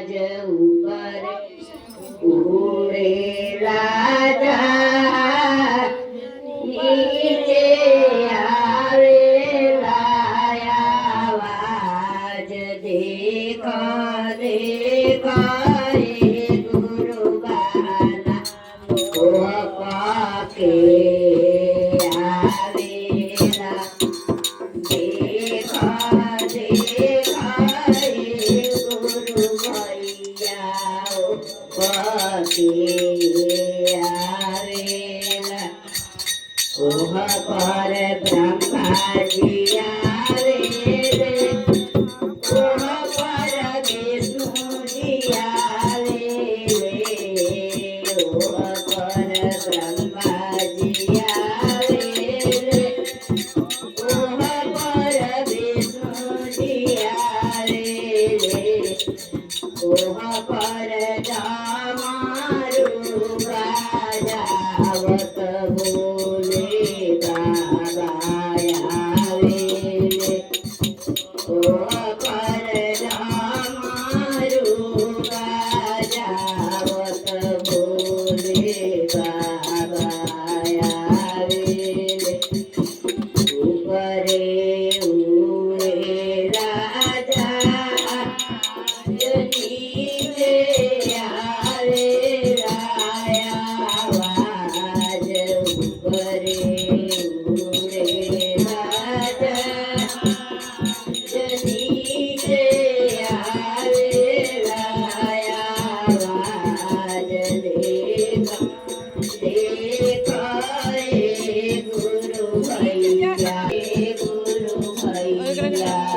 આજ ઉપર ઉડે રાજા નીચે આવેલા આવાજ દેખો દેખો ગુરુ બાલા પાકે આવેલા દેખા દેખા ગુરુ ભૈયા પાકે આવેલા ઓહ પર બ્રહ્માજી આવે રે ઓહ પર વિષ્ણુજી આવે રે ઓહ પર બ્રહ્માજી આવે રે ઓહ પર વિષ્ણુજી આવે રે ઓહ પર જામારું રાજાવત બોલે બાબા આવે રે ઓહ પર જામારું રાજાવત બોલે બાબા આવે રે ઉપરે ઉડે રાજા નીચે આવેલા આવાજ ઉપરે ઉડે રાજા નીચે આવેલા આવાજ દેખા દેખા ગુરુ ભૈયા ગુરુ ભૈયા